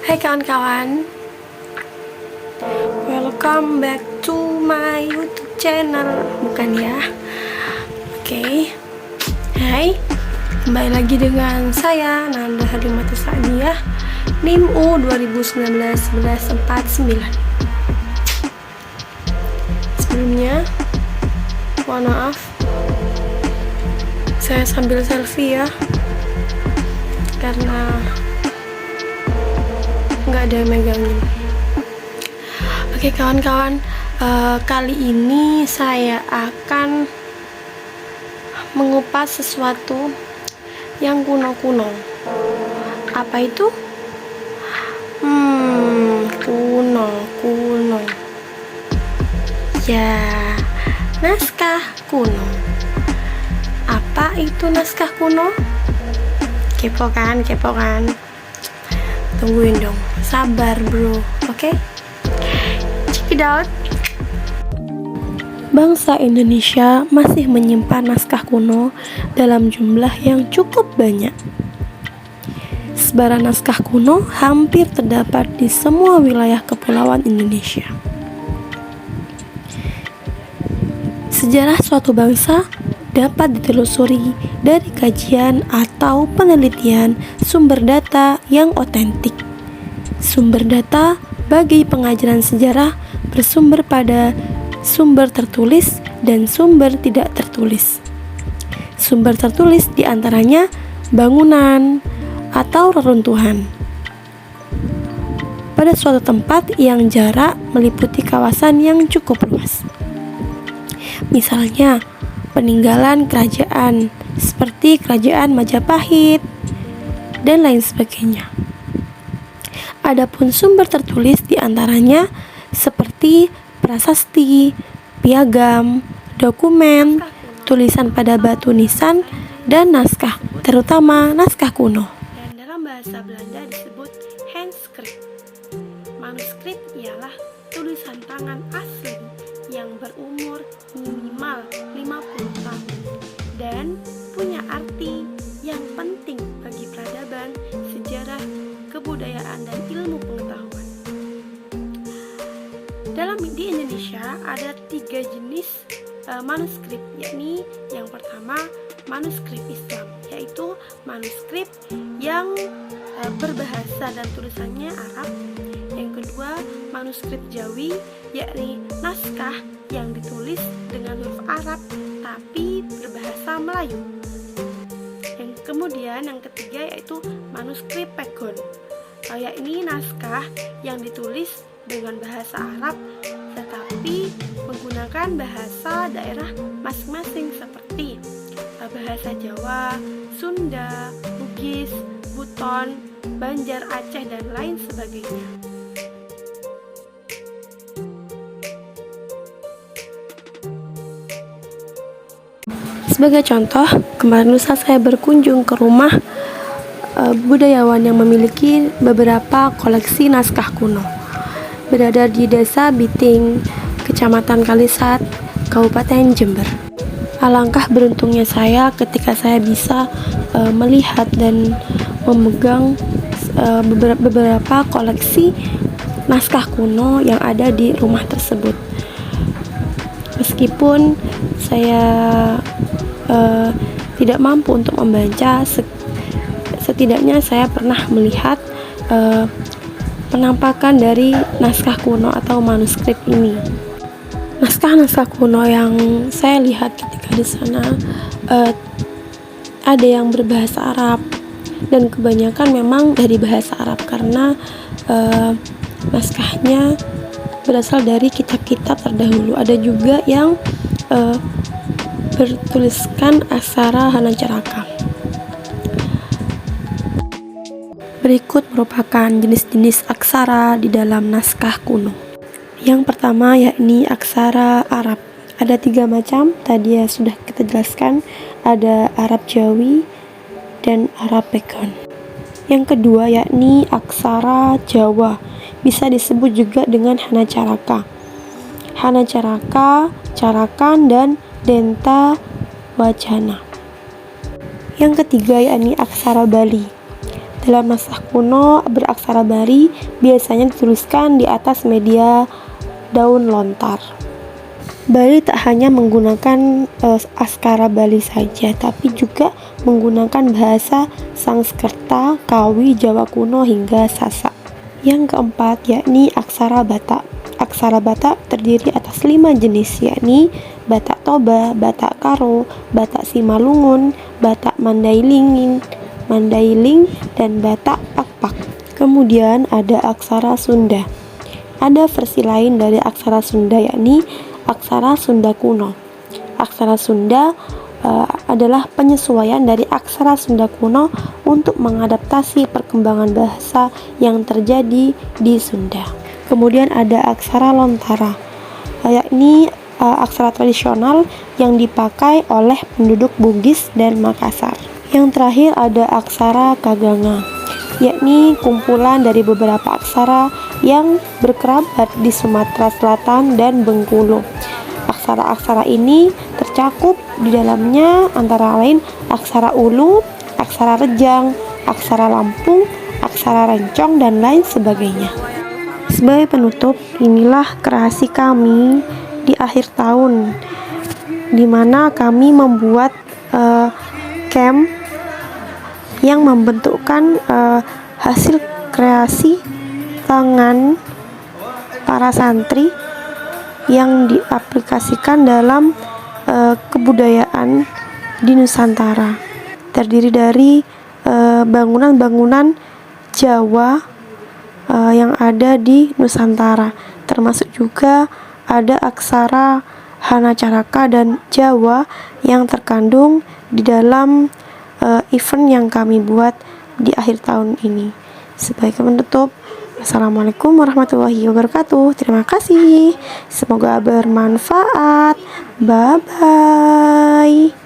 Hai kawan-kawan, welcome back to my YouTube channel. Bukan ya? Oke. Hai, kembali lagi dengan saya Nanda Halimatu Sa'diyah, NIM U 2019-1149. Sebelumnya, mohon maaf, saya sambil selfie ya, karena nggak ada yang megangin. Oke kawan-kawan, kali ini saya akan mengupas sesuatu yang kuno-kuno. Apa itu? Kuno. Ya, naskah kuno. Apa itu naskah kuno? Kepo kan? Tungguin dong, sabar bro, oke? Check it out. Bangsa Indonesia masih menyimpan naskah kuno dalam jumlah yang cukup banyak. Sebaran naskah kuno hampir terdapat di semua wilayah kepulauan Indonesia. Sejarah suatu bangsa dapat ditelusuri dari kajian atau penelitian sumber data yang otentik. Sumber data bagi pengajaran sejarah bersumber pada sumber tertulis dan sumber tidak tertulis. Sumber tertulis diantaranya bangunan atau reruntuhan pada suatu tempat yang jarak meliputi kawasan yang cukup luas. Misalnya, peninggalan kerajaan seperti kerajaan Majapahit dan lain sebagainya. Adapun sumber tertulis diantaranya seperti prasasti, piagam, dokumen, tulisan pada batu nisan, dan naskah, terutama naskah kuno. Dan dalam bahasa Belanda disebut handscript. Manuskrip ialah tulisan tangan asli yang berumur minimal 50 tahun dan punya arti yang penting bagi peradaban, sejarah, kebudayaan, dan ilmu pengetahuan. Di Indonesia ada 3 jenis manuskrip, yakni yang pertama manuskrip Islam, yaitu manuskrip yang berbahasa dan tulisannya Arab. Yang kedua, manuskrip Jawi, yakni naskah yang ditulis dengan huruf Arab tapi berbahasa Melayu. Kemudian yang ketiga yaitu manuskrip Pegon, yakni naskah yang ditulis dengan bahasa Arab tetapi menggunakan bahasa daerah masing-masing seperti bahasa Jawa, Sunda, Bugis, Buton, Banjar, Aceh, dan lain sebagainya. Sebagai contoh, kemarin lusa saya berkunjung ke rumah budayawan yang memiliki beberapa koleksi naskah kuno. Berada di Desa Biting, Kecamatan Kalisat, Kabupaten Jember. Alangkah beruntungnya saya ketika saya bisa melihat dan memegang beberapa koleksi naskah kuno yang ada di rumah tersebut. Meskipun saya tidak mampu untuk membaca, setidaknya saya pernah melihat penampakan dari naskah kuno atau manuskrip ini. Naskah-naskah kuno yang saya lihat ketika di sana ada yang berbahasa Arab, dan kebanyakan memang dari bahasa Arab karena naskahnya berasal dari kitab-kitab terdahulu. Ada juga yang bertuliskan aksara Hanacaraka. Berikut merupakan jenis-jenis aksara di dalam naskah kuno. Yang pertama yakni aksara Arab. Ada 3 macam, tadi ya sudah kita jelaskan. Ada Arab Jawi dan Arab Pegon. Yang kedua yakni aksara Jawa, bisa disebut juga dengan Hanacaraka. Hanacaraka, Carakan, dan Denta Wacana. Yang ketiga yakni aksara Bali. dalam naskah kuno beraksara Bali biasanya dituliskan di atas media daun lontar. Bali tak hanya menggunakan aksara Bali saja, tapi juga menggunakan bahasa Sanskerta, Kawi, Jawa kuno hingga Sasak. Yang keempat yakni aksara Batak. Aksara Batak terdiri atas 5 jenis, yakni Batak Toba, Batak Karo, Batak Simalungun, Batak Mandailing, dan Batak Akpak. Kemudian ada aksara Sunda. Ada versi lain dari aksara Sunda, yakni aksara Sunda kuno. Aksara Sunda adalah penyesuaian dari aksara Sunda kuno untuk mengadaptasi perkembangan bahasa yang terjadi di Sunda. Kemudian ada aksara Lontara, yakni aksara tradisional yang dipakai oleh penduduk Bugis dan Makassar. Yang terakhir ada aksara Kaganga, yakni kumpulan dari beberapa aksara yang berkerabat di Sumatera Selatan dan Bengkulu. Aksara-aksara ini tercakup di dalamnya antara lain aksara Ulu, aksara Rejang, aksara Lampung, aksara Rencong, dan lain sebagainya. Sebagai penutup, inilah kreasi kami di akhir tahun, di mana kami membuat camp yang membentukkan hasil kreasi tangan para santri yang diaplikasikan dalam kebudayaan di Nusantara. Terdiri dari bangunan-bangunan Jawa yang ada di Nusantara, termasuk juga ada aksara Hanacaraka dan Jawa yang terkandung di dalam event yang kami buat di akhir tahun ini. Sebagai penutup, Assalamualaikum warahmatullahi wabarakatuh. Terima kasih. Semoga bermanfaat. Bye-bye.